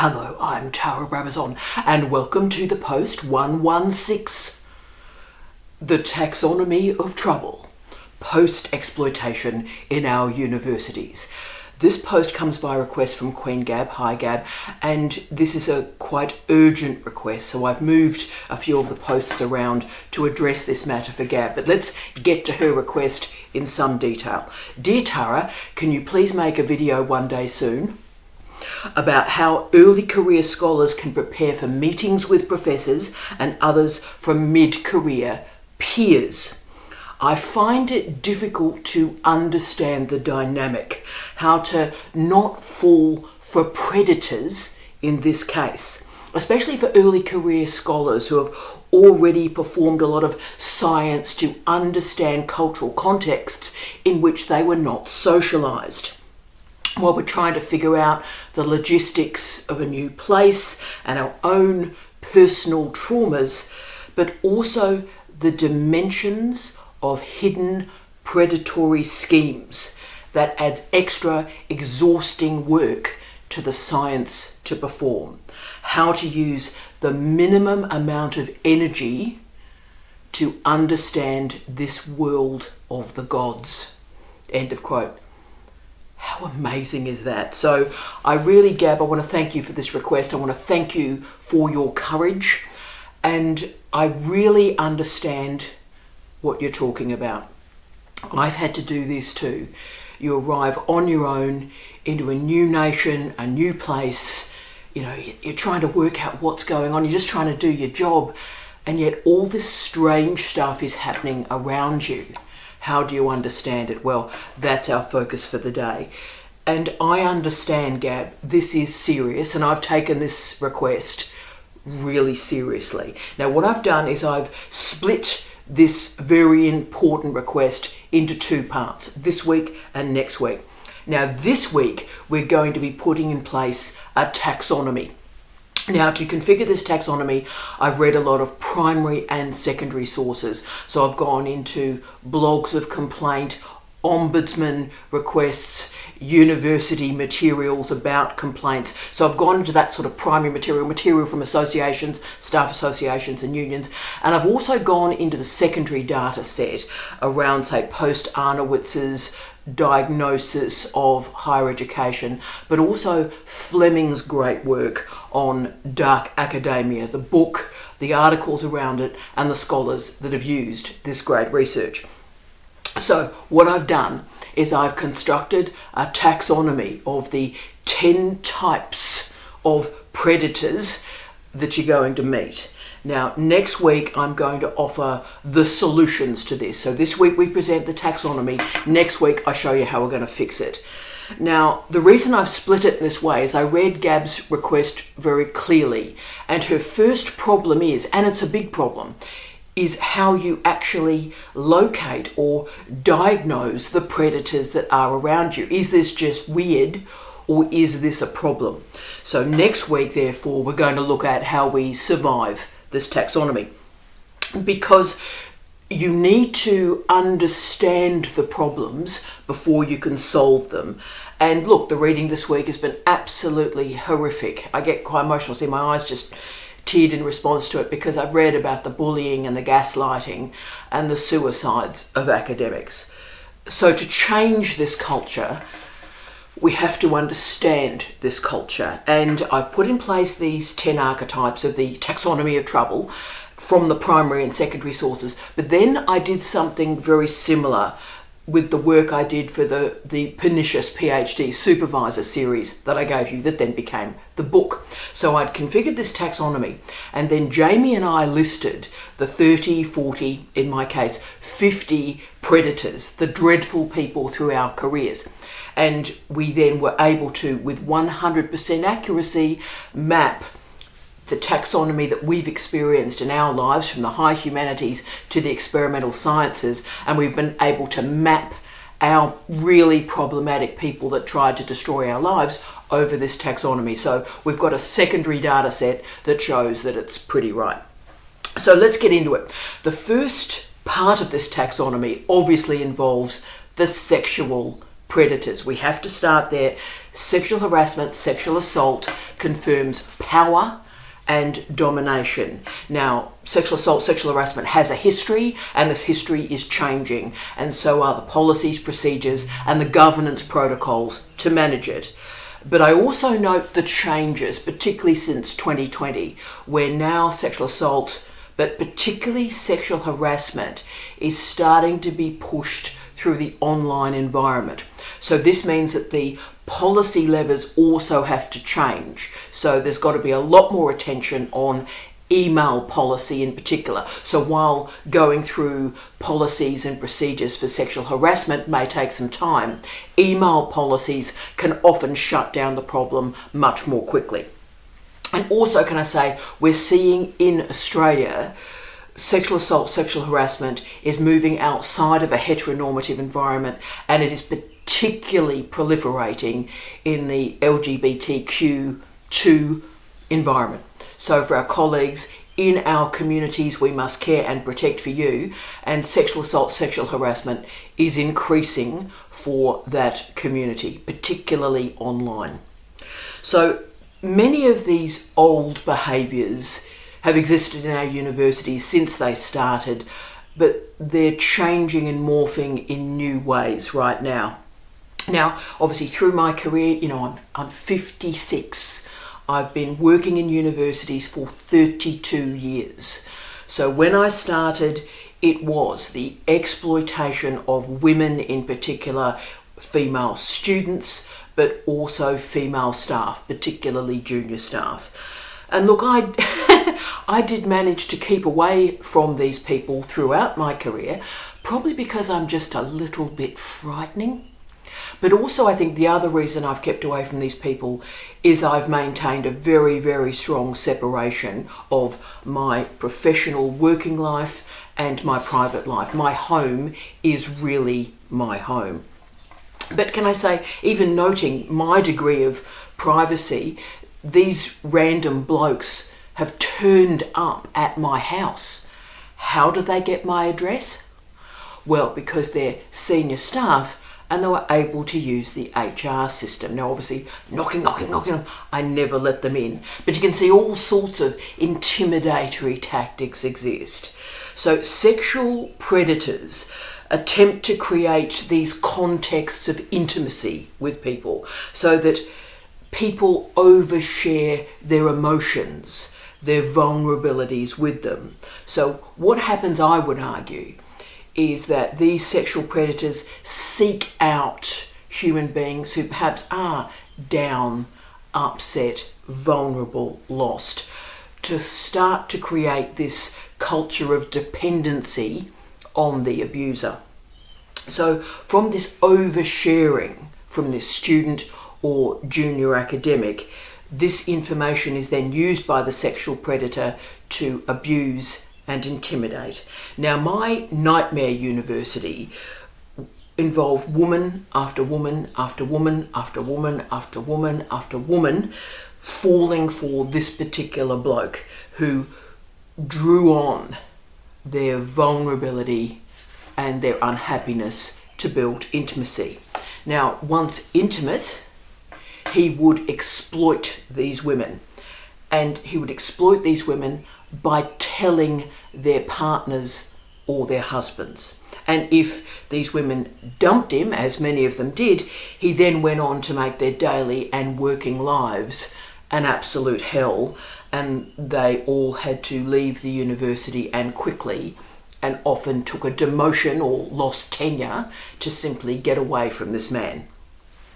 Hello, I'm Brabazon, and welcome to the post 116. The taxonomy of trouble, post-exploitation in our universities. This post comes by request from Queen Gab. Hi Gab, and this is a quite urgent request, so I've moved a few of the posts around to address this matter for Gab, but let's get to her request in some detail. Dear Tara, can you please make a video one day soon about how early career scholars can prepare for meetings with professors and others from mid-career peers? I find it difficult to understand the dynamic, how to not fall for predators in this case, especially for early career scholars who have already performed a lot of science to understand cultural contexts in which they were not socialised. While we're trying to figure out the logistics of a new place and our own personal traumas, but also the dimensions of hidden predatory schemes that adds extra exhausting work to the science to perform. How to use the minimum amount of energy to understand this world of the gods. End of quote. How amazing is that? So I really, Gab, I want to thank you for this request. I want to thank you for your courage. And I really understand what you're talking about. I've had to do this too. You arrive on your own into a new nation, a new place. You know, you're trying to work out what's going on. You're just trying to do your job. And yet all this strange stuff is happening around you. How do you understand it? Well, that's our focus for the day. And I understand, Gab, this is serious, and I've taken this request really seriously. Now, what I've done is I've split this very important request into two parts, this week and next week. Now, this week, we're going to be putting in place a taxonomy. Now, to configure this taxonomy, I've read a lot of primary and secondary sources. So I've gone into blogs of complaint, ombudsman requests, university materials about complaints. So I've gone into that sort of primary material from associations, staff associations and unions. And I've also gone into the secondary data set around, say, post-Arnowitz's diagnosis of higher education, but also Fleming's great work on dark academia, the book, the articles around it, and the scholars that have used this great research. So what I've done is I've constructed a taxonomy of the 10 types of predators that you're going to meet. Now, next week, I'm going to offer the solutions to this. So this week we present the taxonomy. Next week, I show you how we're going to fix it. Now, the reason I've split it this way is I read Gab's request very clearly. And her first problem is, and it's a big problem, is how you actually locate or diagnose the predators that are around you. Is this just weird, or is this a problem? So next week, therefore, we're going to look at how we survive this taxonomy, because you need to understand the problems before you can solve them. And look, the reading this week has been absolutely horrific. I get quite emotional. See, my eyes just teared in response to it, because I've read about the bullying and the gaslighting and the suicides of academics. So to change this culture, we have to understand this culture. And I've put in place these 10 archetypes of the taxonomy of trouble from the primary and secondary sources. But then I did something very similar with the work I did for the pernicious PhD supervisor series that I gave you, that then became the book. So I'd configured this taxonomy, and then Jamie and I listed the 30, 40, in my case, 50 predators, the dreadful people through our careers. And we then were able to, with 100% accuracy, map the taxonomy that we've experienced in our lives, from the high humanities to the experimental sciences, and we've been able to map our really problematic people that tried to destroy our lives over this taxonomy. So we've got a secondary data set that shows that it's pretty right. So let's get into it. The first part of this taxonomy obviously involves the sexual predators. We have to start there. Sexual harassment, sexual assault confirms power and domination. Now, sexual assault, sexual harassment has a history, and this history is changing, and so are the policies, procedures, and the governance protocols to manage it. But I also note the changes, particularly since 2020, where now sexual assault, but particularly sexual harassment, is starting to be pushed through the online environment. So this means that the policy levers also have to change. So there's got to be a lot more attention on email policy in particular. So while going through policies and procedures for sexual harassment may take some time, email policies can often shut down the problem much more quickly. And also, can I say, we're seeing in Australia sexual assault, sexual harassment is moving outside of a heteronormative environment, and it is particularly proliferating in the LGBTQ2 environment. So for our colleagues in our communities, we must care and protect for you, and sexual assault, sexual harassment is increasing for that community, particularly online. So many of these old behaviours have existed in our universities since they started, but they're changing and morphing in new ways right now. Now, obviously through my career, I'm 56. I've been working in universities for 32 years. So when I started, it was the exploitation of women, in particular female students, but also female staff, particularly junior staff. And look, I did manage to keep away from these people throughout my career, probably because I'm just a little bit frightening. But also I think the other reason I've kept away from these people is I've maintained a very, very strong separation of my professional working life and my private life. My home is really my home. But can I say, even noting my degree of privacy, these random blokes have turned up at my house. How did they get my address? Well, because they're senior staff and they were able to use the HR system. Now, obviously, knocking, I never let them in. But you can see all sorts of intimidatory tactics exist. So sexual predators attempt to create these contexts of intimacy with people so that people overshare their emotions, their vulnerabilities with them. So what happens, I would argue, is that these sexual predators seek out human beings who perhaps are down, upset, vulnerable, lost, to start to create this culture of dependency on the abuser. So from this oversharing from this student or junior academic, this information is then used by the sexual predator to abuse and intimidate. Now, my nightmare university involved woman after woman after woman after woman after woman after woman falling for this particular bloke who drew on their vulnerability and their unhappiness to build intimacy. Now, once intimate, he would exploit these women, and he would exploit these women by telling their partners or their husbands. And if these women dumped him, as many of them did, he then went on to make their daily and working lives an absolute hell, and they all had to leave the university, and quickly, and often took a demotion or lost tenure to simply get away from this man.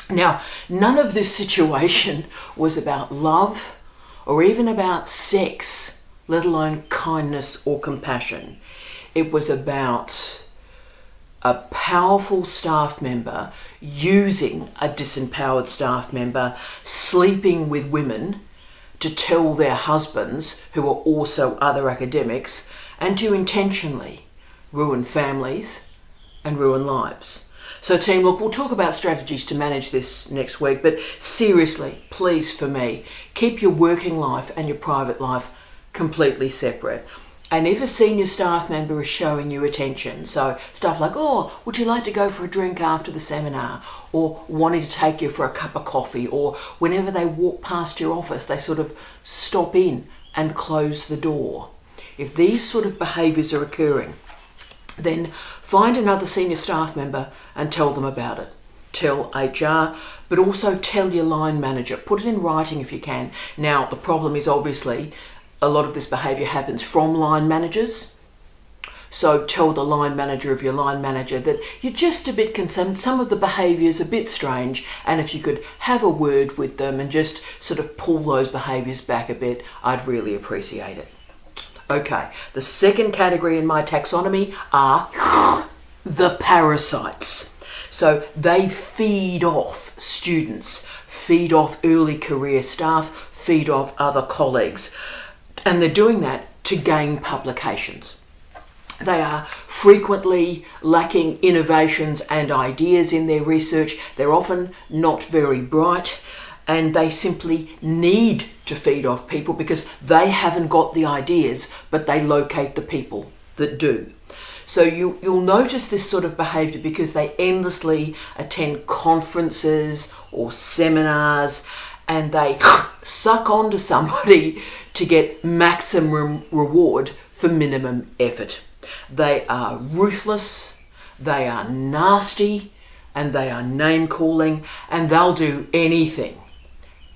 Now, none of this situation was about love or even about sex, let alone kindness or compassion. It was about a powerful staff member using a disempowered staff member, sleeping with women to tell their husbands, who are also other academics, and to intentionally ruin families and ruin lives. So team, look, we'll talk about strategies to manage this next week, but seriously, please, for me, keep your working life and your private life completely separate. And if a senior staff member is showing you attention, so stuff like, oh, would you like to go for a drink after the seminar? Or wanting to take you for a cup of coffee, or whenever they walk past your office, they sort of stop in and close the door. If these sort of behaviours are occurring, then find another senior staff member and tell them about it. Tell HR, but also tell your line manager. Put it in writing if you can. Now, the problem is obviously a lot of this behaviour happens from line managers. So tell the line manager of your line manager that you're just a bit concerned. Some of the behaviour's a bit strange, and if you could have a word with them and just sort of pull those behaviours back a bit, I'd really appreciate it. Okay, the second category in my taxonomy are the parasites. So they feed off students, feed off early career staff, feed off other colleagues. And they're doing that to gain publications. They are frequently lacking innovations and ideas in their research. They're often not very bright, and they simply need to feed off people because they haven't got the ideas, but they locate the people that do. So you'll notice this sort of behaviour because they endlessly attend conferences or seminars, and they suck onto somebody to get maximum reward for minimum effort. They are ruthless, they are nasty, and they are name-calling, and they'll do anything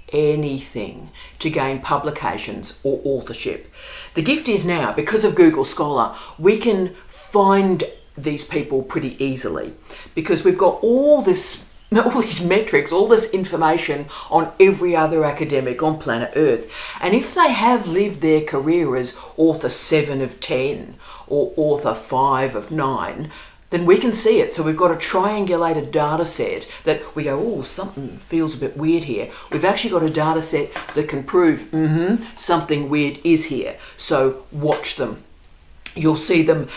to gain publications or authorship. The gift is now, because of Google Scholar, we can find these people pretty easily because we've got all these metrics, all this information on every other academic on planet Earth. And if they have lived their career as author 7 of 10 or author 5 of 9, then we can see it. So we've got a triangulated data set that we go, oh, something feels a bit weird here. We've actually got a data set that can prove, something weird is here. So watch them. You'll see them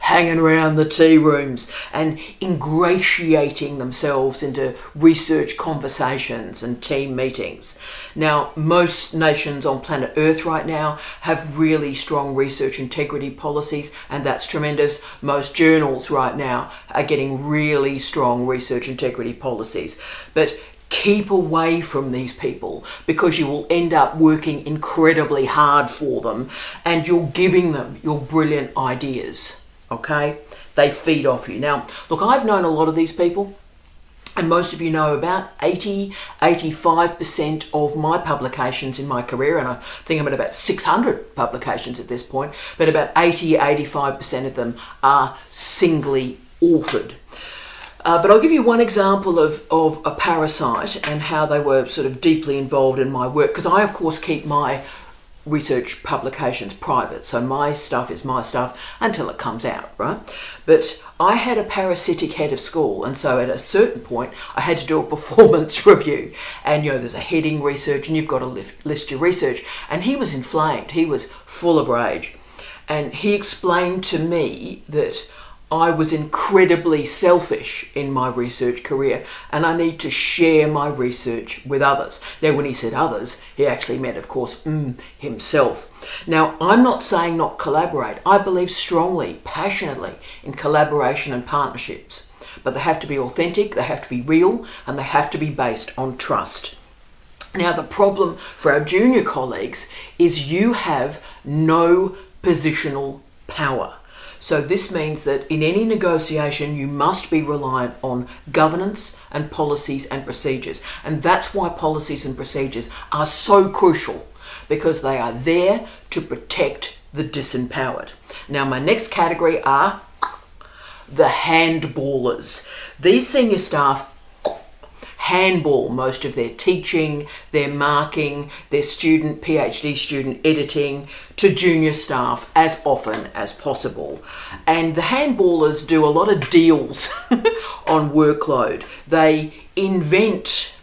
hanging around the tea rooms and ingratiating themselves into research conversations and team meetings. Now, most nations on planet Earth right now have really strong research integrity policies, and that's tremendous. Most journals right now are getting really strong research integrity policies. But keep away from these people because you will end up working incredibly hard for them and you're giving them your brilliant ideas, okay? They feed off you. Now, look, I've known a lot of these people, and most of you know about 85% of my publications in my career, and I think I'm at about 600 publications at this point, but about 85% of them are singly authored. But I'll give you one example of a parasite and how they were sort of deeply involved in my work, because I, of course, keep my research publications private. So my stuff is my stuff until it comes out, right? But I had a parasitic head of school, and so at a certain point, I had to do a performance review. And, there's a heading research, and you've got to list your research. And he was inflamed. He was full of rage. And he explained to me that I was incredibly selfish in my research career and I need to share my research with others. Now, when he said others, he actually meant, of course, himself. Now, I'm not saying not collaborate. I believe strongly, passionately in collaboration and partnerships. But they have to be authentic, they have to be real, and they have to be based on trust. Now, the problem for our junior colleagues is you have no positional power. So this means that in any negotiation, you must be reliant on governance and policies and procedures. And that's why policies and procedures are so crucial, because they are there to protect the disempowered. Now, my next category are the handballers. These senior staff handball most of their teaching, their marking, their PhD student editing to junior staff as often as possible. And the handballers do a lot of deals on workload. They invent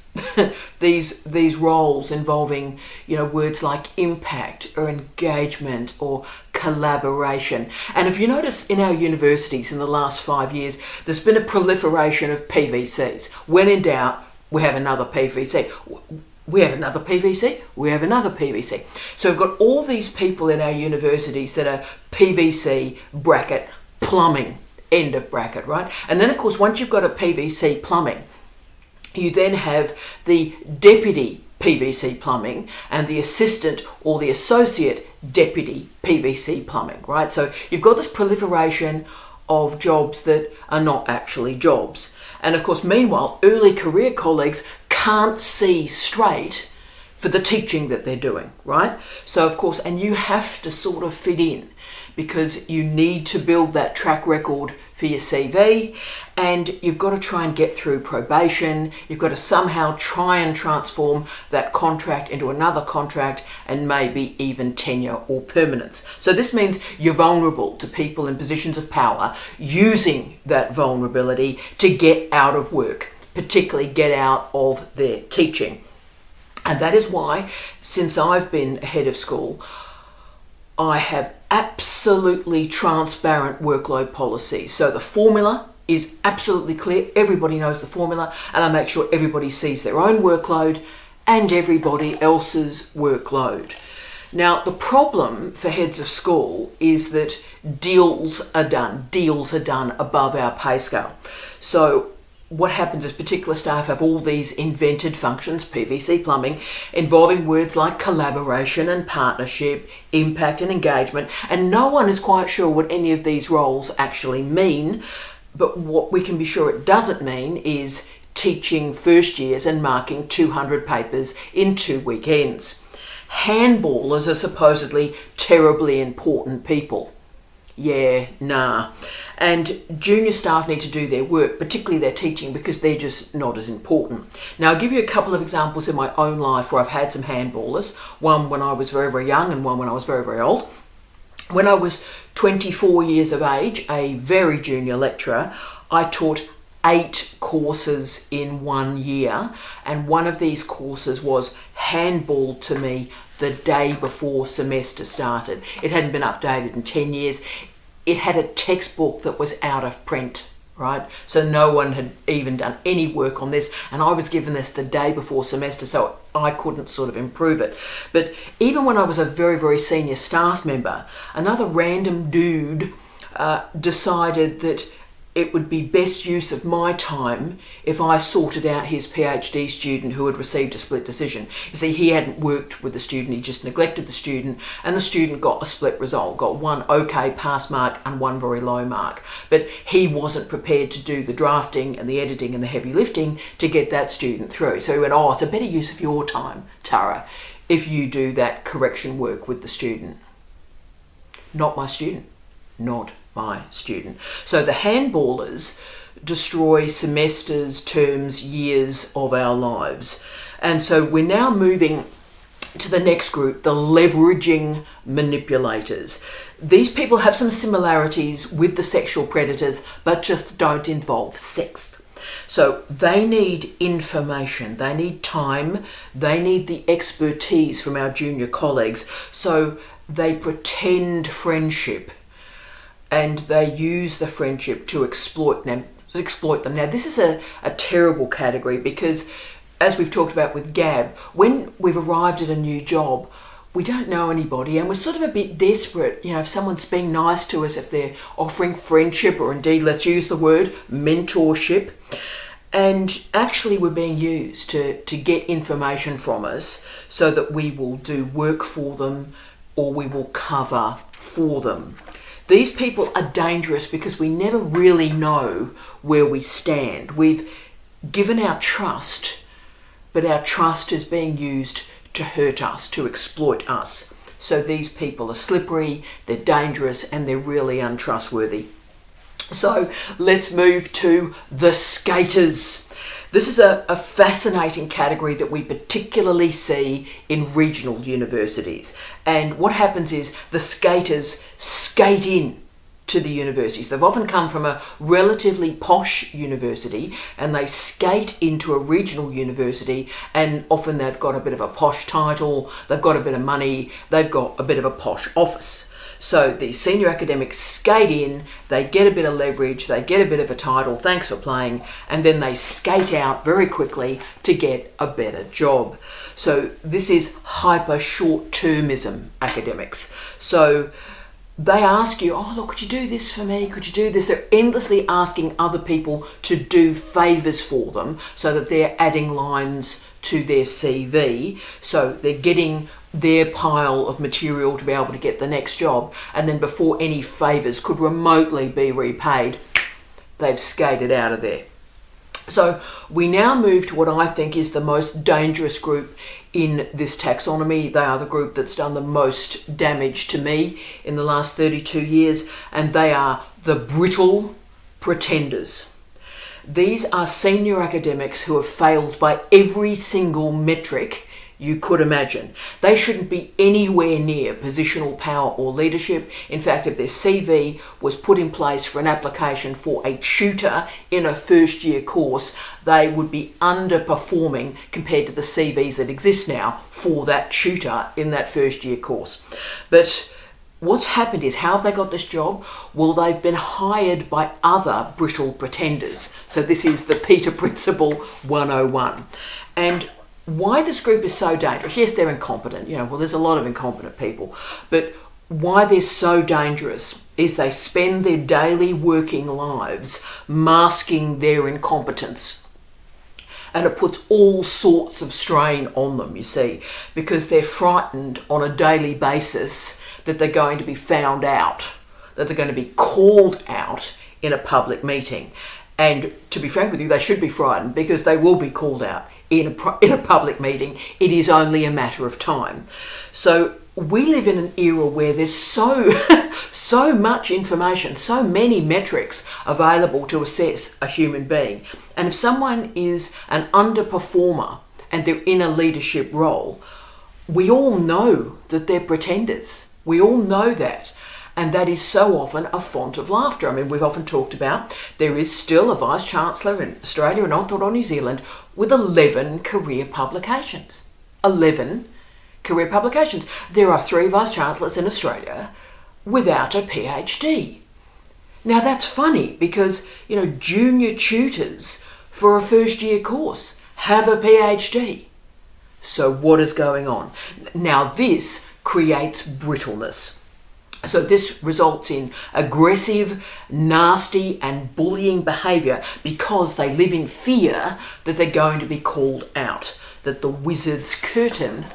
these roles involving, words like impact or engagement or collaboration. And if you notice in our universities in the last 5 years, there's been a proliferation of PVCs. When in doubt, we have another PVC. we have another PVC, we have another PVC. So we've got all these people in our universities that are PVC bracket plumbing, end of bracket, right? And then of course, once you've got a PVC plumbing, you then have the deputy PVC plumbing and the assistant or the associate deputy PVC plumbing, right? So you've got this proliferation of jobs that are not actually jobs. And of course, meanwhile, early career colleagues can't see straight for the teaching that they're doing, right? So of course, and you have to sort of fit in because you need to build that track record for your CV, and you've got to try and get through probation. You've got to somehow try and transform that contract into another contract and maybe even tenure or permanence. So this means you're vulnerable to people in positions of power using that vulnerability to get out of work, particularly get out of their teaching. And that is why, since I've been head of school, I have absolutely transparent workload policies. So the formula is absolutely clear. Everybody knows the formula, and I make sure everybody sees their own workload and everybody else's workload. Now, the problem for heads of school is that deals are done above our pay scale. So what happens is particular staff have all these invented functions, PVC plumbing, involving words like collaboration and partnership, impact and engagement, and no one is quite sure what any of these roles actually mean. But what we can be sure it doesn't mean is teaching first years and marking 200 papers in 2 weekends. Handballers are supposedly terribly important people. Yeah, nah. And junior staff need to do their work, particularly their teaching, because they're just not as important. Now, I'll give you a couple of examples in my own life where I've had some handballers, one when I was very, very young and one when I was very, very old. When I was 24 years of age, a very junior lecturer, I taught 8 courses in 1 year, and one of these courses was handball to me the day before semester started. It hadn't been updated in 10 years. It had a textbook that was out of print, right? So no one had even done any work on this, and I was given this the day before semester, so I couldn't sort of improve it. But even when I was a very, very senior staff member, another random dude decided that it would be best use of my time if I sorted out his PhD student who had received a split decision. You see, he hadn't worked with the student, he just neglected the student, and the student got a split result, got 1 okay pass mark and 1 very low mark. But he wasn't prepared to do the drafting and the editing and the heavy lifting to get that student through. So he went, oh, it's a better use of your time, Tara, if you do that correction work with the student. Not my student. Not my student. So the handballers destroy semesters, terms, years of our lives. And so we're now moving to the next group, the leveraging manipulators. These people have some similarities with the sexual predators, but just don't involve sex. So they need information, they need time, they need the expertise from our junior colleagues. So they pretend friendship, and they use the friendship to exploit them. Now, this is a terrible category because, as we've talked about with Gab, when we've arrived at a new job, we don't know anybody and we're sort of a bit desperate. You know, if someone's being nice to us, if they're offering friendship, or indeed, let's use the word mentorship, and actually we're being used to get information from us so that we will do work for them or we will cover for them. These people are dangerous because we never really know where we stand. We've given our trust, but our trust is being used to hurt us, to exploit us. So these people are slippery, they're dangerous, and they're really untrustworthy. So let's move to the skaters. This is a fascinating category that we particularly see in regional universities. And what happens is the skaters skate in to the universities. They've often come from a relatively posh university and they skate into a regional university, and often they've got a bit of a posh title, they've got a bit of money, they've got a bit of a posh office. So the senior academics skate in, they get a bit of leverage, they get a bit of a title, thanks for playing, and then they skate out very quickly to get a better job. So this is hyper short-termism academics. So they ask you, oh, look, could you do this for me? Could you do this? They're endlessly asking other people to do favours for them so that they're adding lines to their CV. So they're getting their pile of material to be able to get the next job. And then before any favours could remotely be repaid, they've skated out of there. So we now move to what I think is the most dangerous group in this taxonomy. They are the group that's done the most damage to me in the last 32 years, and they are the brittle pretenders. These are senior academics who have failed by every single metric you could imagine. They shouldn't be anywhere near positional power or leadership. In fact, if their CV was put in place for an application for a tutor in a first year course, they would be underperforming compared to the CVs that exist now for that tutor in that first year course. But what's happened is, how have they got this job? Well, they've been hired by other brittle pretenders. So this is the Peter Principle 101. And why this group is so dangerous, yes, they're incompetent, well, there's a lot of incompetent people, but why they're so dangerous is they spend their daily working lives masking their incompetence. And it puts all sorts of strain on them, you see, because they're frightened on a daily basis that they're going to be found out, that they're going to be called out in a public meeting. And to be frank with you, they should be frightened, because they will be called out in a public meeting. It is only a matter of time. So we live in an era where there's so much information, so many metrics available to assess a human being. And if someone is an underperformer and they're in a leadership role, we all know that they're pretenders. We all know that. And that is so often a font of laughter. I mean, we've often talked about there is still a Vice-Chancellor in Australia and Aotearoa, New Zealand, with 11 career publications. 11 career publications. There are 3 Vice-Chancellors in Australia without a PhD. Now that's funny, because, junior tutors for a first year course have a PhD. So what is going on? Now this creates brittleness. So this results in aggressive, nasty and bullying behaviour, because they live in fear that they're going to be called out, that the wizard's curtain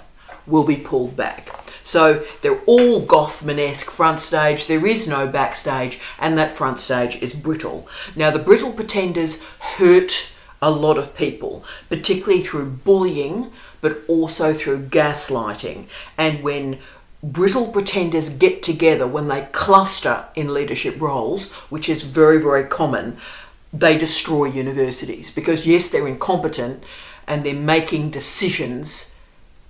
will be pulled back. So they're all Goffman-esque front stage, there is no backstage, and that front stage is brittle. Now the brittle pretenders hurt a lot of people, particularly through bullying, but also through gaslighting. And when brittle pretenders get together, when they cluster in leadership roles, which is very, very common, they destroy universities, because yes, they're incompetent and they're making decisions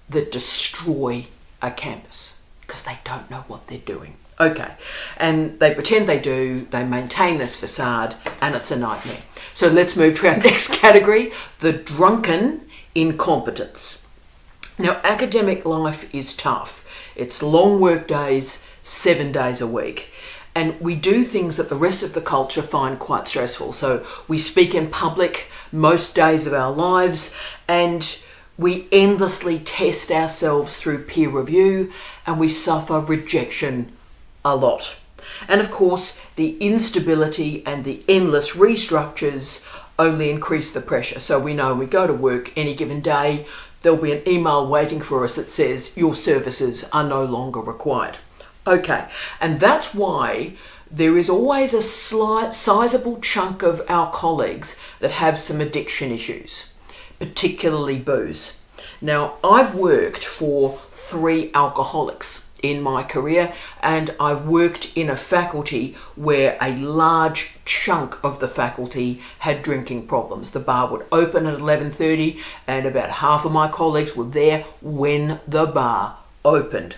that destroy a campus because they don't know what they're doing. Okay, and they pretend they do, they maintain this facade, and it's a nightmare. So let's move to our next category, the drunken incompetence. Now, academic life is tough. It's long work days, 7 days a week. And we do things that the rest of the culture find quite stressful. So we speak in public most days of our lives, and we endlessly test ourselves through peer review, and we suffer rejection a lot. And of course, the instability and the endless restructures only increase the pressure. So we know when we go to work any given day, there'll be an email waiting for us that says your services are no longer required. Okay, and that's why there is always a sizable chunk of our colleagues that have some addiction issues, particularly booze. Now, I've worked for 3 alcoholics in my career, and I've worked in a faculty where a large chunk of the faculty had drinking problems. The bar would open at 11:30, and about half of my colleagues were there when the bar opened.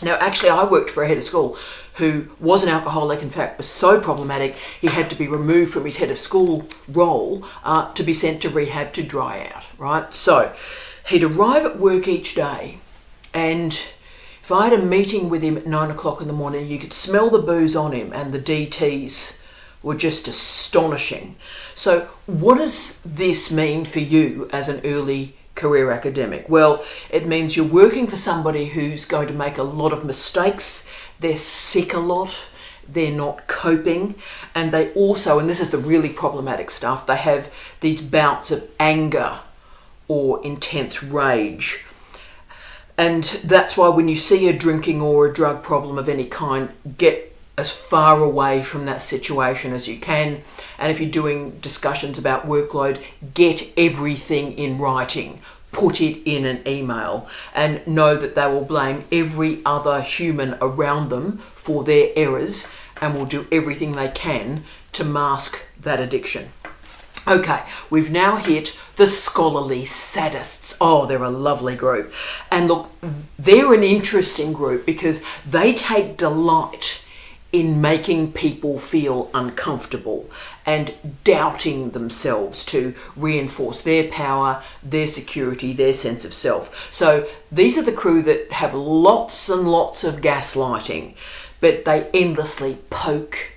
Now, actually, I worked for a head of school who was an alcoholic, in fact, was so problematic he had to be removed from his head of school role to be sent to rehab to dry out, right? So he'd arrive at work each day, and If I had a meeting with him at 9 o'clock in the morning, you could smell the booze on him, and the DTs were just astonishing. So what does this mean for you as an early career academic? Well, it means you're working for somebody who's going to make a lot of mistakes. They're sick a lot. They're not coping. And they also, and this is the really problematic stuff, they have these bouts of anger or intense rage. And that's why when you see a drinking or a drug problem of any kind, get as far away from that situation as you can. And if you're doing discussions about workload, get everything in writing. Put it in an email, and know that they will blame every other human around them for their errors and will do everything they can to mask that addiction. Okay, we've now hit the scholarly saddists. Oh, they're a lovely group. And look, they're an interesting group because they take delight in making people feel uncomfortable and doubting themselves to reinforce their power, their security, their sense of self. So these are the crew that have lots and lots of gaslighting, but they endlessly poke.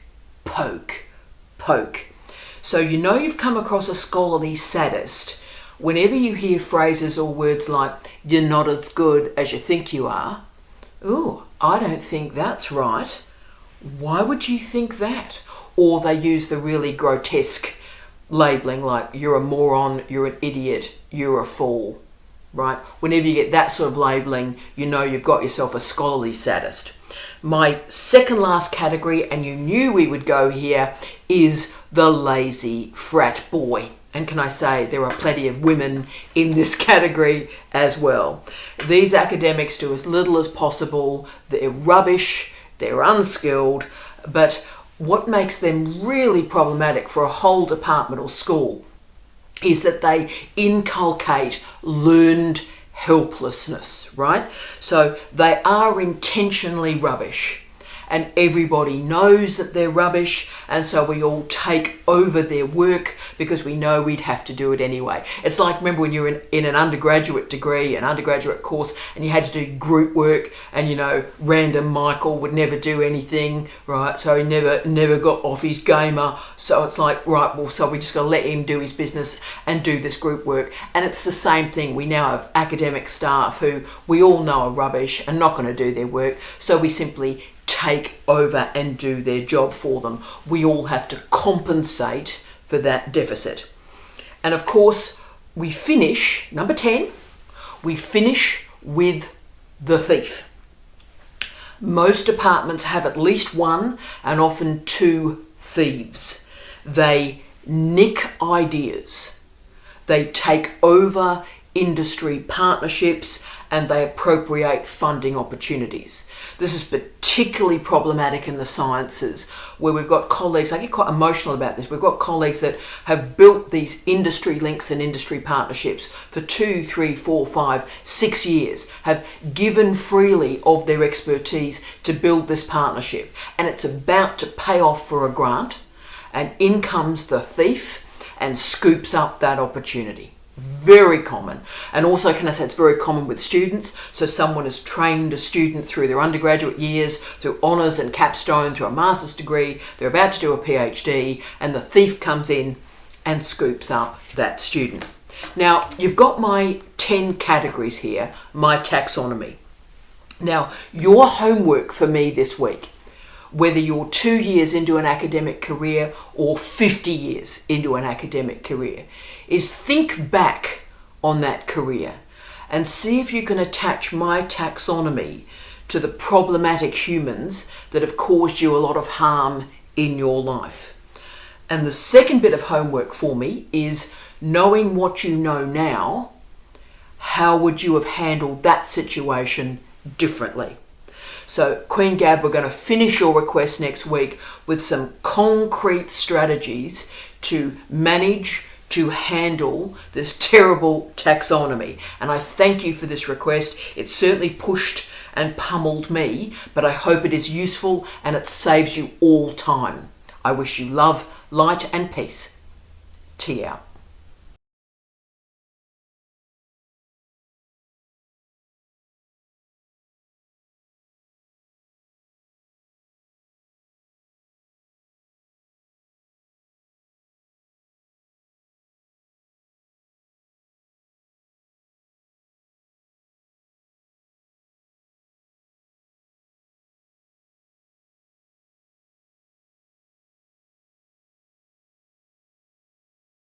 So you know you've come across a scholarly sadist whenever you hear phrases or words like, "You're not as good as you think you are." "Ooh, I don't think that's right. Why would you think that?" Or they use the really grotesque labelling like, "You're a moron, you're an idiot, you're a fool," right? Whenever you get that sort of labelling, you know you've got yourself a scholarly sadist. My second last category, and you knew we would go here, is the lazy frat boy. And can I say, there are plenty of women in this category as well. These academics do as little as possible. They're rubbish, they're unskilled, but what makes them really problematic for a whole department or school is that they inculcate learned helplessness, right? So they are intentionally rubbish, and everybody knows that they're rubbish, and so we all take over their work because we know we'd have to do it anyway. It's like, remember when you're in an undergraduate degree, an undergraduate course, and you had to do group work, and you know, random Michael would never do anything, right? So he never got off his gamer. So it's like, right, well, so we just got to let him do his business and do this group work. And it's the same thing. We now have academic staff who we all know are rubbish and not going to do their work, so we simply take over and do their job for them. We all have to compensate for that deficit. And of course, we finish, number 10, we finish with the thief. Most departments have at least one and often two thieves. They nick ideas. They take over industry partnerships and they appropriate funding opportunities. This is particularly problematic in the sciences, where we've got colleagues, I get quite emotional about this, we've got colleagues that have built these industry links and industry partnerships for 2, 3, 4, 5, 6 years, have given freely of their expertise to build this partnership, and it's about to pay off for a grant, and in comes the thief and scoops up that opportunity. Very common. And also, can I say, it's very common with students. So someone has trained a student through their undergraduate years, through honours and capstone, through a master's degree, they're about to do a PhD, and the thief comes in and scoops up that student. Now, you've got my 10 categories here, my taxonomy. Now, your homework for me this week, whether you're 2 years into an academic career or 50 years into an academic career, is think back on that career and see if you can attach my taxonomy to the problematic humans that have caused you a lot of harm in your life. And the second bit of homework for me is, knowing what you know now, how would you have handled that situation differently? So Queen Gab, we're going to finish your request next week with some concrete strategies to manage, to handle this terrible taxonomy. And I thank you for this request. It certainly pushed and pummeled me, but I hope it is useful and it saves you all time. I wish you love, light and peace. Tea out.